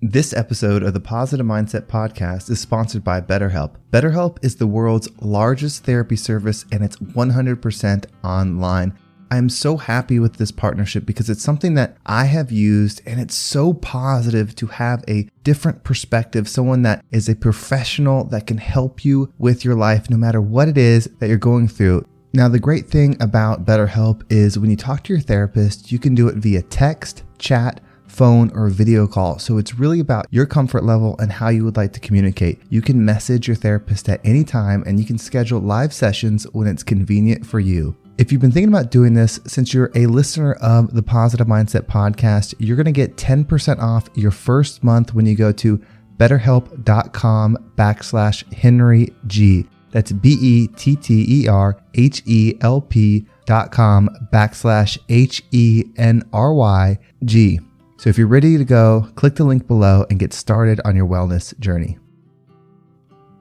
This episode of the Positive Mindset Podcast is sponsored by BetterHelp. BetterHelp is the world's largest therapy service and it's 100% online. I'm so happy with this partnership because it's something that I have used and it's so positive to have a different perspective, someone that is a professional that can help you with your life no matter what it is that you're going through. Now, the great thing about BetterHelp is when you talk to your therapist, you can do it via text, chat, phone, or video call. So it's really about your comfort level and how you would like to communicate. You can message your therapist at any time and you can schedule live sessions when it's convenient for you. If you've been thinking about doing this, since you're a listener of the Positive Mindset Podcast, you're going to get 10% off your first month when you go to betterhelp.com/Henry G. That's BETTERHELP.com/HENRYG. So if you're ready to go, click the link below and get started on your wellness journey.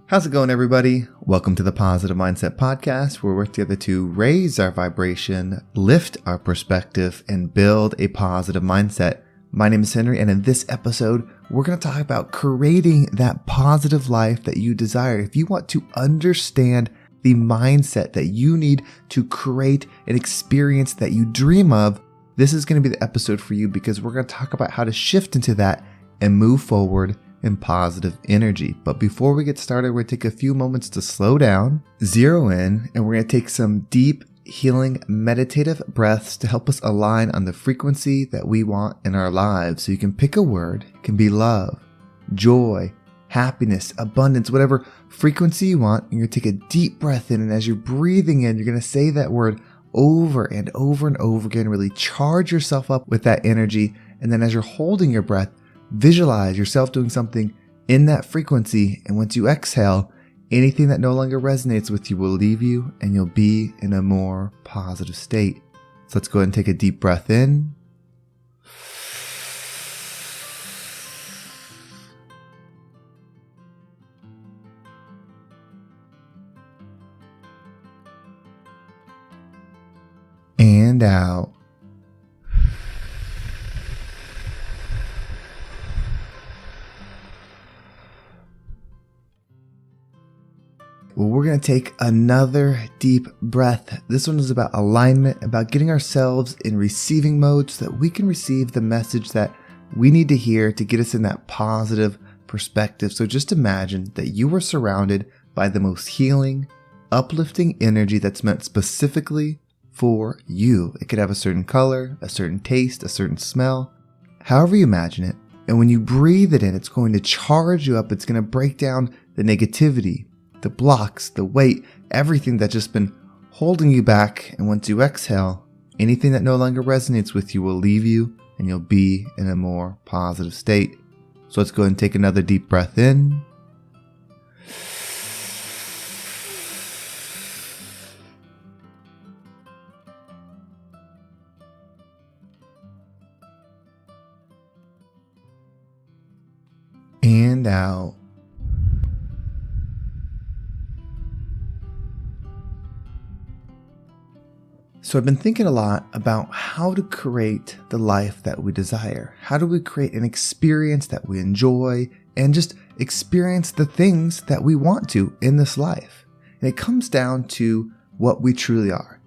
How's it going, everybody? Welcome to the Positive Mindset Podcast, where we work together to raise our vibration, lift our perspective, and build a positive mindset. My name is Henry, and in this episode, we're going to talk about creating that positive life that you desire. If you want to understand the mindset that you need to create an experience that you dream of, this is going to be the episode for you because we're going to talk about how to shift into that and move forward in positive energy. But before we get started, we're going to take a few moments to slow down, zero in, and we're going to take some deep, healing, meditative breaths to help us align on the frequency that we want in our lives. So you can pick a word. It can be love, joy, happiness, abundance, whatever frequency you want. You're going to take a deep breath in, and as you're breathing in, you're going to say that word over and over and over again. Really charge yourself up with that energy. And then as you're holding your breath, visualize yourself doing something in that frequency. And once you exhale, anything that no longer resonates with you will leave you and you'll be in a more positive state. So let's go ahead and take a deep breath in. And out. Well, we're going to take another deep breath. This one is about alignment, about getting ourselves in receiving mode so that we can receive the message that we need to hear to get us in that positive perspective. So just imagine that you were surrounded by the most healing, uplifting energy that's meant specifically for you. It could have a certain color, a certain taste, a certain smell, however you imagine it. And when you breathe it in, it's going to charge you up. It's going to break down the negativity, the blocks, the weight, everything that's just been holding you back. And once you exhale, anything that no longer resonates with you will leave you and you'll be in a more positive state. So let's go ahead and take another deep breath in. And out. So I've been thinking a lot about how to create the life that we desire. How do we create an experience that we enjoy and just experience the things that we want to in this life? And it comes down to what we truly are.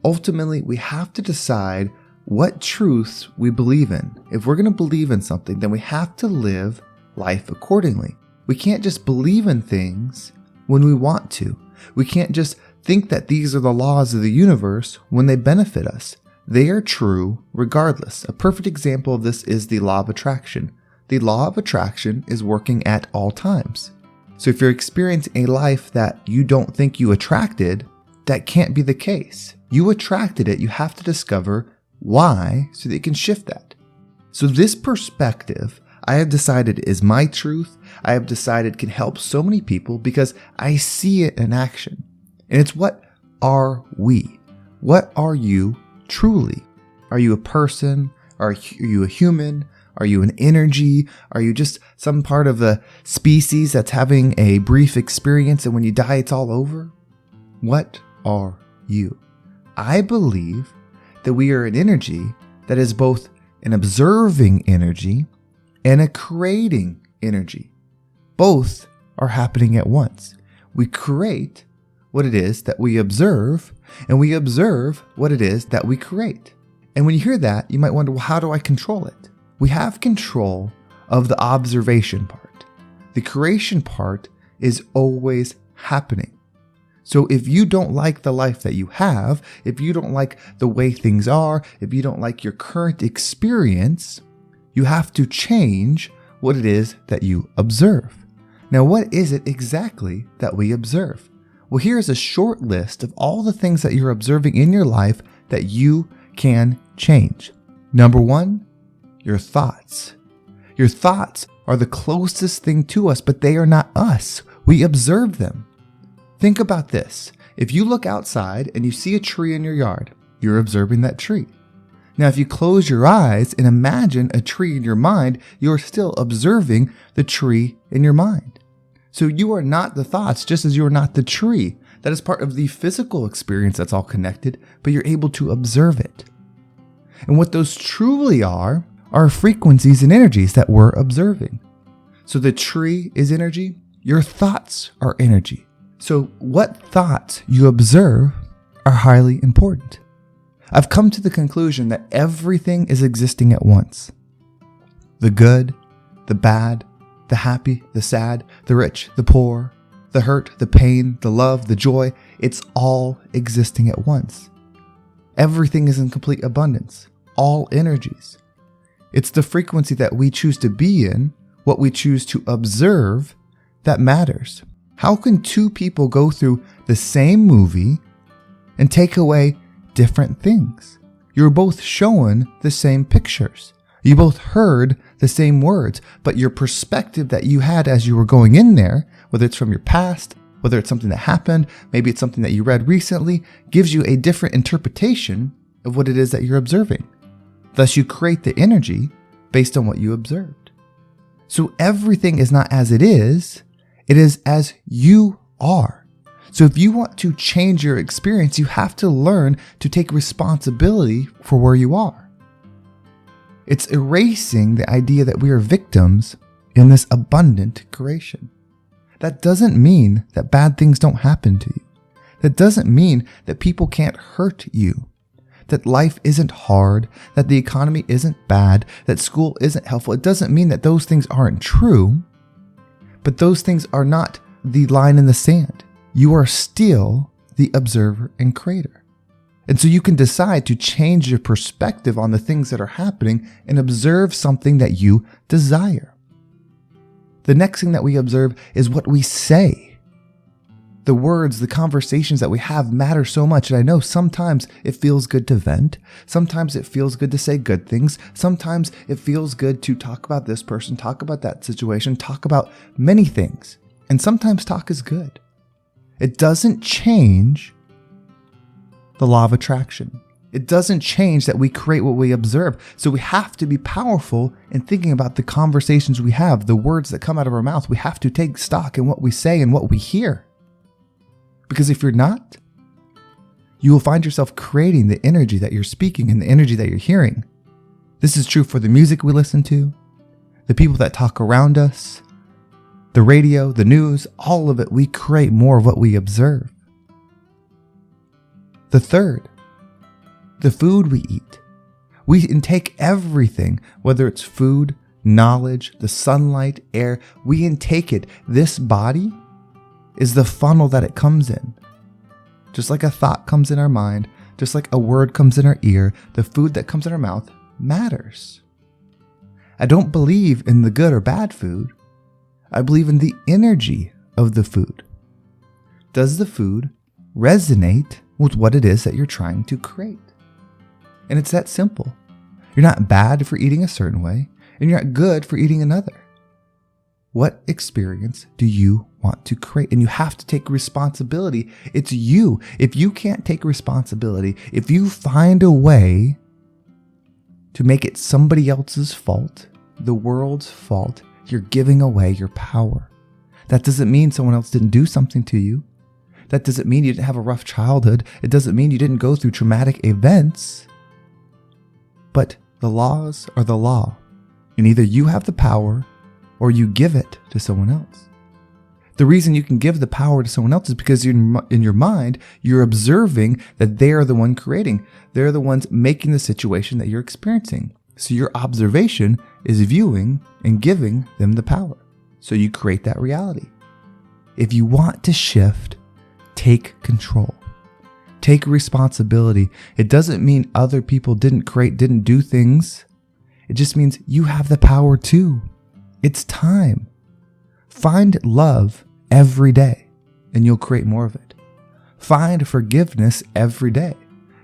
Ultimately, we have to decide what truths we believe in. If we're going to believe in something, then we have to live life accordingly. We can't just believe in things when we want to. We can't just think that these are the laws of the universe when they benefit us. They are true regardless. A perfect example of this is the law of attraction. The law of attraction is working at all times. So if you're experiencing a life that you don't think you attracted, that can't be the case. You attracted it. You have to discover why so that you can shift that. So this perspective, I have decided is my truth. I have decided can help so many people because I see it in action. And it's what are we? What are you truly? Are you a person? Are you a human? Are you an energy? Are you just some part of the species that's having a brief experience and when you die it's all over? What are you? I believe that we are an energy that is both an observing energy and a creating energy. Both are happening at once. We create what it is that we observe, and we observe what it is that we create. And when you hear that, you might wonder, well, how do I control it? We have control of the observation part. The creation part is always happening. So if you don't like the life that you have, if you don't like the way things are, if you don't like your current experience, you have to change what it is that you observe. Now, what is it exactly that we observe? Well, here's a short list of all the things that you're observing in your life that you can change. Number one, your thoughts. Your thoughts are the closest thing to us, but they are not us. We observe them. Think about this. If you look outside and you see a tree in your yard, you're observing that tree. Now, if you close your eyes and imagine a tree in your mind, you're still observing the tree in your mind. So you are not the thoughts, just as you are not the tree. That is part of the physical experience that's all connected, but you're able to observe it. And what those truly are frequencies and energies that we're observing. So the tree is energy, your thoughts are energy. So what thoughts you observe are highly important. I've come to the conclusion that everything is existing at once. The good, the bad, the happy, the sad, the rich, the poor, the hurt, the pain, the love, the joy, it's all existing at once. Everything is in complete abundance, all energies. It's the frequency that we choose to be in, what we choose to observe, that matters. How can two people go through the same movie and take away different things? You're both shown the same pictures. You both heard the same words, but your perspective that you had as you were going in there, whether it's from your past, whether it's something that happened, maybe it's something that you read recently, gives you a different interpretation of what it is that you're observing. Thus, you create the energy based on what you observed. So everything is not as it is as you are. So if you want to change your experience, you have to learn to take responsibility for where you are. It's erasing the idea that we are victims in this abundant creation. That doesn't mean that bad things don't happen to you. That doesn't mean that people can't hurt you. That life isn't hard, that the economy isn't bad, that school isn't helpful. It doesn't mean that those things aren't true, but those things are not the line in the sand. You are still the observer and creator. And so you can decide to change your perspective on the things that are happening and observe something that you desire. The next thing that we observe is what we say. The words, the conversations that we have matter so much. And I know sometimes it feels good to vent. Sometimes it feels good to say good things. Sometimes it feels good to talk about this person, talk about that situation, talk about many things. And sometimes talk is good. It doesn't change the law of attraction. It doesn't change that we create what we observe. So we have to be powerful in thinking about the conversations we have, the words that come out of our mouth. We have to take stock in what we say and what we hear. Because if you're not, you will find yourself creating the energy that you're speaking and the energy that you're hearing. This is true for the music we listen to, the people that talk around us, the radio, the news, all of it. We create more of what we observe. The third, the food we eat. We intake everything, whether it's food, knowledge, the sunlight, air, we intake it. This body is the funnel that it comes in. Just like a thought comes in our mind, just like a word comes in our ear, the food that comes in our mouth matters. I don't believe in the good or bad food. I believe in the energy of the food. Does the food resonate with what it is that you're trying to create? And it's that simple. You're not bad for eating a certain way, and you're not good for eating another. What experience do you want to create? And you have to take responsibility. It's you. If you can't take responsibility, if you find a way to make it somebody else's fault, the world's fault, you're giving away your power. That doesn't mean someone else didn't do something to you. That doesn't mean you didn't have a rough childhood. It doesn't mean you didn't go through traumatic events. But the laws are the law. And either you have the power or you give it to someone else. The reason you can give the power to someone else is because in your mind, you're observing that they are the one creating. They're the ones making the situation that you're experiencing. So your observation is viewing and giving them the power. So you create that reality. If you want to shift, take control. Take responsibility. It doesn't mean other people didn't do things. It just means you have the power too. It's time. Find love every day and you'll create more of it. Find forgiveness every day.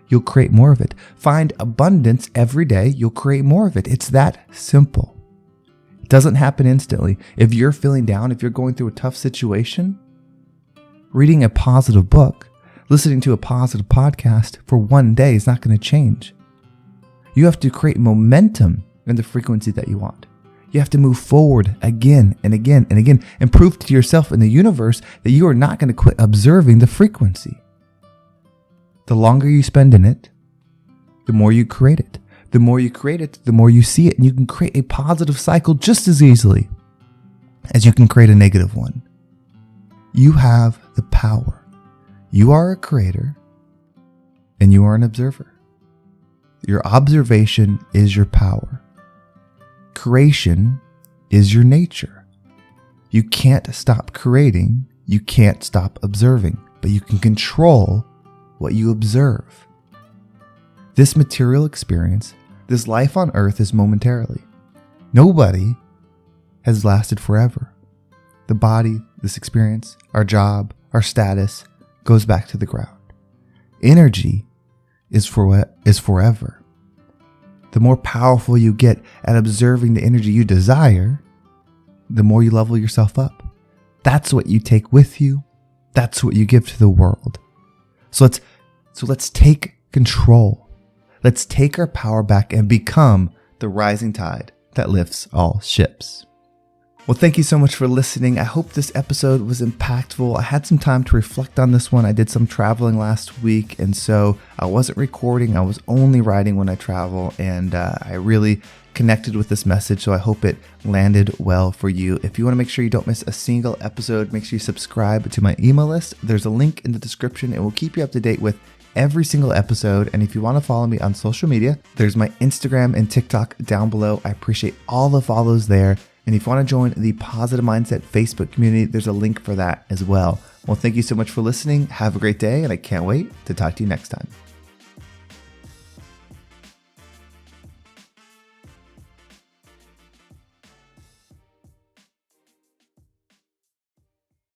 You'll create more of it. Find abundance every day. You'll create more of it. It's that simple. It doesn't happen instantly. If you're feeling down, if you're going through a tough situation, reading a positive book, listening to a positive podcast for one day is not going to change. You have to create momentum in the frequency that you want. You have to move forward again and again and again and prove to yourself in the universe that you are not going to quit observing the frequency. The longer you spend in it, the more you create it. The more you create it, the more you see it. And you can create a positive cycle just as easily as you can create a negative one. You have the power. You are a creator and you are an observer. Your observation is your power. Creation is your nature. You can't stop creating. You can't stop observing, but you can control what you observe. This material experience, this life on earth is momentarily. Nobody has lasted forever. The body, this experience, our job, our status goes back to the ground. Energy is forever. The more powerful you get at observing the energy you desire, the more you level yourself up. That's what you take with you. That's what you give to the world. So let's take control. Let's take our power back and become the rising tide that lifts all ships. Well, thank you so much for listening. I hope this episode was impactful. I had some time to reflect on this one. I did some traveling last week, and so I wasn't recording. I was only writing when I travel, and I really connected with this message, so I hope it landed well for you. If you want to make sure you don't miss a single episode, make sure you subscribe to my email list. There's a link in the description. It will keep you up to date with every single episode. And if you want to follow me on social media, there's my Instagram and TikTok down below. I appreciate all the follows there. And if you want to join the Positive Mindset Facebook community, there's a link for that as well. Well, thank you so much for listening. Have a great day, and I can't wait to talk to you next time.